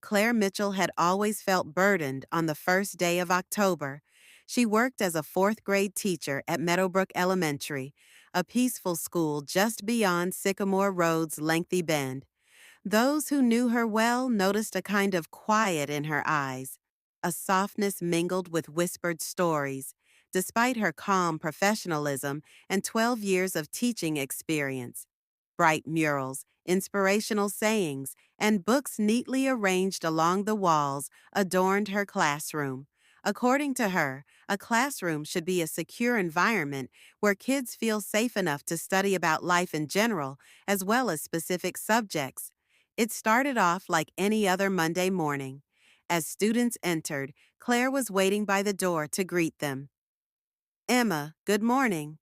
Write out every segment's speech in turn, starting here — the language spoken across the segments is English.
Claire Mitchell had always felt burdened on the first day of October. She worked as a fourth-grade teacher at Meadowbrook Elementary, a peaceful school just beyond Sycamore Road's lengthy bend. Those who knew her well noticed a kind of quiet in her eyes, a softness mingled with whispered stories, despite her calm professionalism and 12 years of teaching experience. Bright murals, inspirational sayings, and books neatly arranged along the walls adorned her classroom. According to her, a classroom should be a secure environment where kids feel safe enough to study about life in general as well as specific subjects. It started off like any other Monday morning. As students entered, Claire was waiting by the door to greet them. Emma, good morning.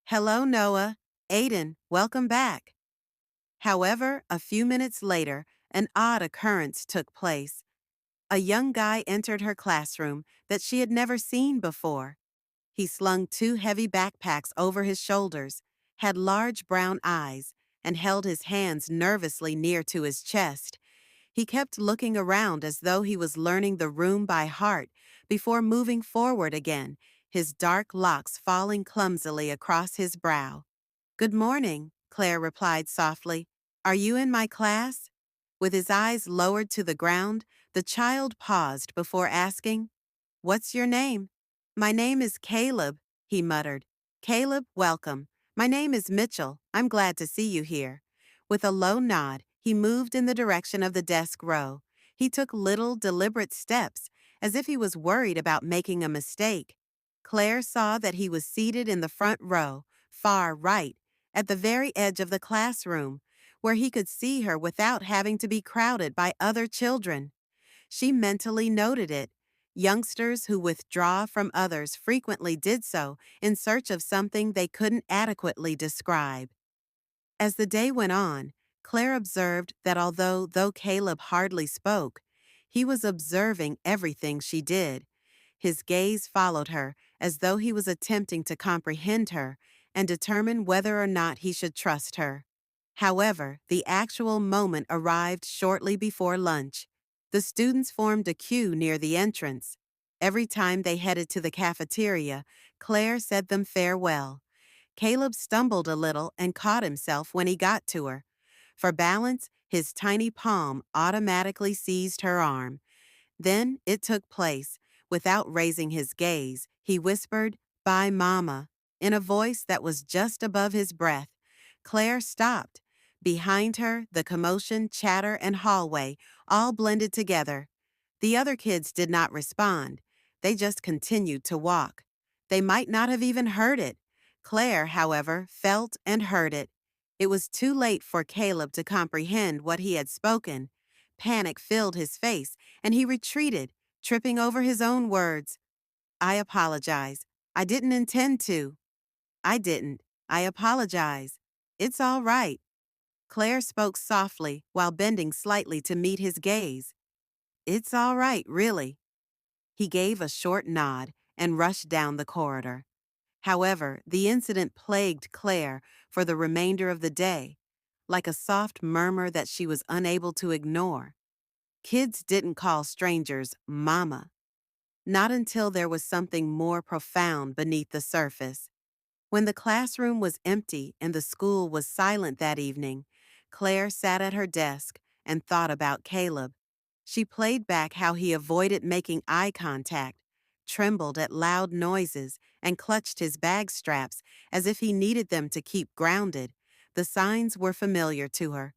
Hello, Noah. Aiden, welcome back. However, a few minutes later, an odd occurrence took place. A young guy entered her classroom that she had never seen before. He slung two heavy backpacks over his shoulders, had large brown eyes, and held his hands nervously near to his chest. He kept looking around as though he was learning the room by heart before moving forward again, his dark locks falling clumsily across his brow. Good morning, Claire replied softly. Are you in my class? With his eyes lowered to the ground, the child paused before asking, What's your name? My name is Caleb, he muttered. Caleb, welcome. My name is Mitchell. I'm glad to see you here. With a low nod, he moved in the direction of the desk row. He took little, deliberate steps, as if he was worried about making a mistake. Claire saw that he was seated in the front row, far right, at the very edge of the classroom, where he could see her without having to be crowded by other children. She mentally noted it. Youngsters who withdraw from others frequently did so in search of something they couldn't adequately describe. As the day went on, Claire observed that though Caleb hardly spoke, he was observing everything she did. His gaze followed her as though he was attempting to comprehend her and determine whether or not he should trust her. However, the actual moment arrived shortly before lunch. The students formed a queue near the entrance. Every time they headed to the cafeteria, Claire said them farewell. Caleb stumbled a little and caught himself when he got to her. For balance, his tiny palm automatically seized her arm. Then it took place. Without raising his gaze, he whispered, Bye, Mama, in a voice that was just above his breath. Claire stopped. Behind her, the commotion, chatter, and hallway all blended together. The other kids did not respond. They just continued to walk. They might not have even heard it. Claire, however, felt and heard it. It was too late for Caleb to comprehend what he had spoken. Panic filled his face, and he retreated, tripping over his own words. I apologize. I didn't intend to. I didn't. I apologize. It's all right. Claire spoke softly while bending slightly to meet his gaze. It's all right, really. He gave a short nod and rushed down the corridor. However, the incident plagued Claire for the remainder of the day, like a soft murmur that she was unable to ignore. Kids didn't call strangers Mama. Not until there was something more profound beneath the surface. When the classroom was empty and the school was silent that evening, Claire sat at her desk and thought about Caleb. She played back how he avoided making eye contact, trembled at loud noises, and clutched his bag straps as if he needed them to keep grounded. The signs were familiar to her.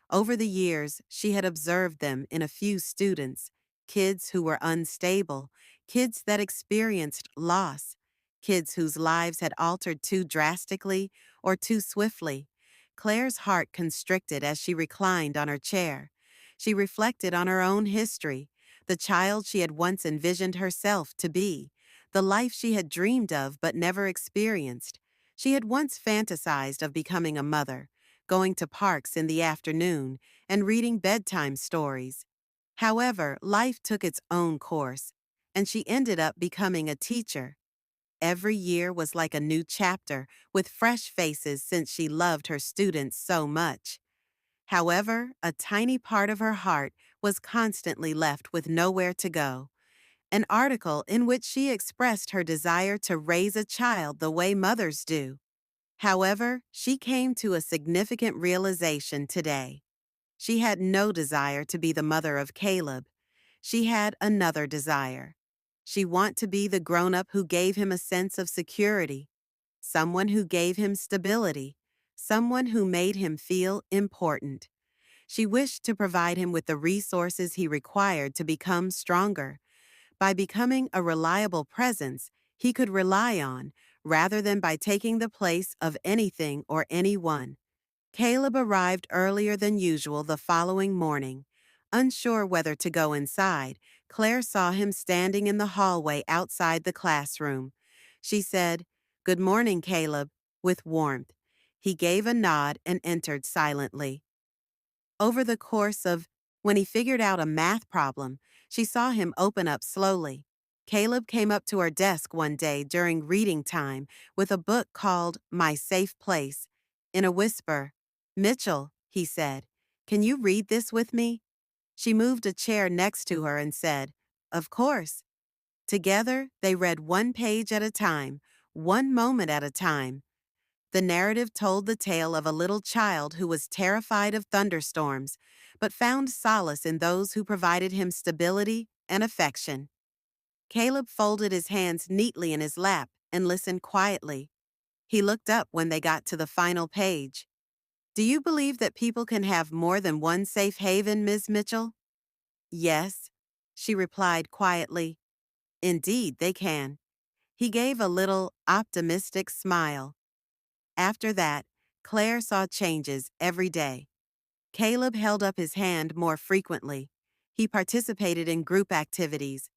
Over the years, she had observed them in a few students, kids who were unstable, kids that experienced loss, kids whose lives had altered too drastically or too swiftly. Claire's heart constricted as she reclined on her chair. She reflected on her own history, the child she had once envisioned herself to be, the life she had dreamed of but never experienced. She had once fantasized of becoming a mother, going to parks in the afternoon, and reading bedtime stories. However, life took its own course, and she ended up becoming a teacher. Every year was like a new chapter, with fresh faces since she loved her students so much. However, a tiny part of her heart was constantly left with nowhere to go. An article in which she expressed her desire to raise a child the way mothers do. However, she came to a significant realization today. She had no desire to be the mother of Caleb. She had another desire. She wanted to be the grown-up who gave him a sense of security, someone who gave him stability, someone who made him feel important. She wished to provide him with the resources he required to become stronger. By becoming a reliable presence he could rely on, rather than by taking the place of anything or anyone. Caleb arrived earlier than usual the following morning. Unsure whether to go inside, Claire saw him standing in the hallway outside the classroom. She said, "Good morning, Caleb," with warmth. He gave a nod and entered silently. Over the course of when he figured out a math problem, she saw him open up slowly. Caleb came up to her desk one day during reading time with a book called My Safe Place. In a whisper, "Mitchell," he said, "can you read this with me?" She moved a chair next to her and said, "Of course." Together, they read one page at a time, one moment at a time. The narrative told the tale of a little child who was terrified of thunderstorms, but found solace in those who provided him stability and affection. Caleb folded his hands neatly in his lap and listened quietly. He looked up when they got to the final page. "Do you believe that people can have more than one safe haven, Ms. Mitchell?" "Yes," she replied quietly. "Indeed, they can." He gave a little, optimistic smile. After that, Claire saw changes every day. Caleb held up his hand more frequently. He participated in group activities.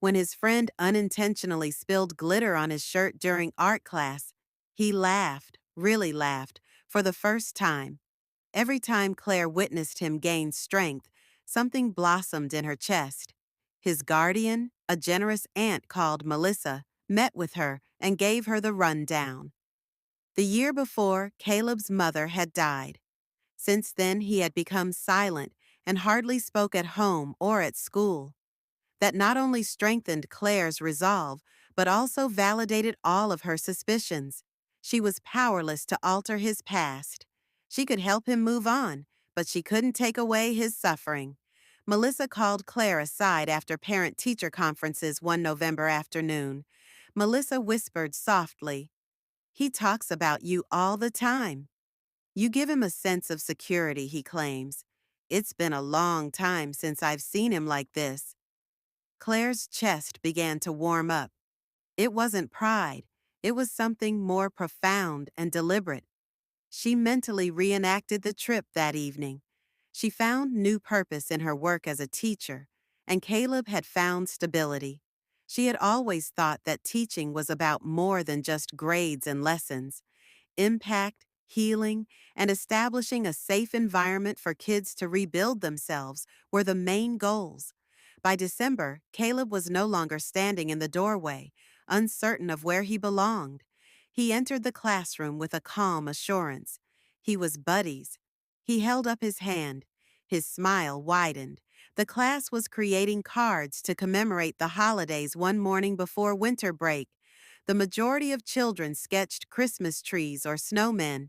When his friend unintentionally spilled glitter on his shirt during art class, he laughed, really laughed, for the first time. Every time Claire witnessed him gain strength, something blossomed in her chest. His guardian, a generous aunt called Melissa, met with her and gave her the rundown. The year before, Caleb's mother had died. Since then, he had become silent and hardly spoke at home or at school. That not only strengthened Claire's resolve, but also validated all of her suspicions. She was powerless to alter his past. She could help him move on, but she couldn't take away his suffering. Melissa called Claire aside after parent-teacher conferences one November afternoon. Melissa whispered softly, "He talks about you all the time. You give him a sense of security," he claims. "It's been a long time since I've seen him like this." Claire's chest began to warm up. It wasn't pride. It was something more profound and deliberate. She mentally reenacted the trip that evening. She found new purpose in her work as a teacher, and Caleb had found stability. She had always thought that teaching was about more than just grades and lessons. Impact, healing, and establishing a safe environment for kids to rebuild themselves were the main goals. By December, Caleb was no longer standing in the doorway, uncertain of where he belonged. He entered the classroom with a calm assurance. He was Buddy's. He held up his hand. His smile widened. The class was creating cards to commemorate the holidays one morning before winter break. The majority of children sketched Christmas trees or snowmen.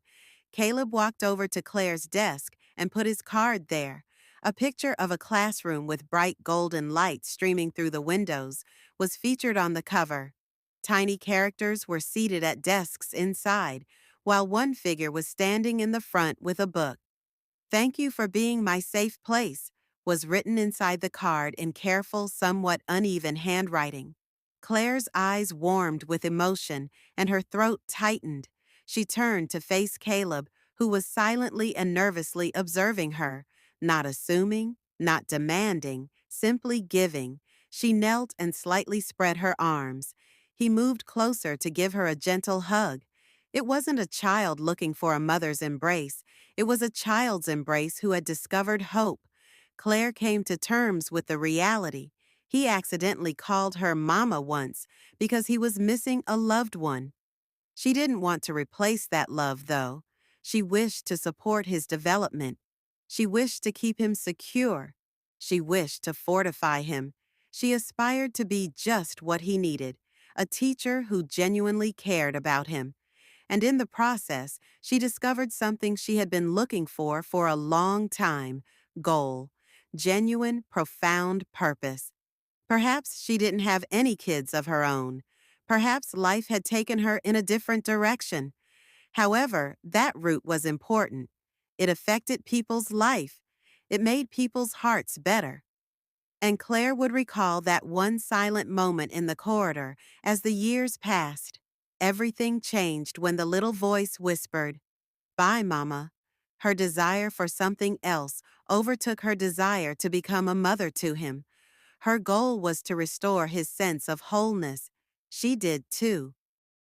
Caleb walked over to Claire's desk and put his card there. A picture of a classroom with bright golden light streaming through the windows was featured on the cover. Tiny characters were seated at desks inside, while one figure was standing in the front with a book. "Thank you for being my safe place," was written inside the card in careful, somewhat uneven handwriting. Claire's eyes warmed with emotion and her throat tightened. She turned to face Caleb, who was silently and nervously observing her, not assuming, not demanding, simply giving. She knelt and slightly spread her arms. He moved closer to give her a gentle hug. It wasn't a child looking for a mother's embrace. It was a child's embrace who had discovered hope. Claire came to terms with the reality. He accidentally called her Mama once because he was missing a loved one. She didn't want to replace that love, though. She wished to support his development. She wished to keep him secure. She wished to fortify him. She aspired to be just what he needed, a teacher who genuinely cared about him. And in the process, she discovered something she had been looking for a long time: goal, genuine, profound purpose. Perhaps she didn't have any kids of her own. Perhaps life had taken her in a different direction. However, that route was important. It affected people's life. It made people's hearts better. And Claire would recall that one silent moment in the corridor as the years passed. Everything changed when the little voice whispered, "Bye, Mama." Her desire for something else overtook her desire to become a mother to him. Her goal was to restore his sense of wholeness. She did too.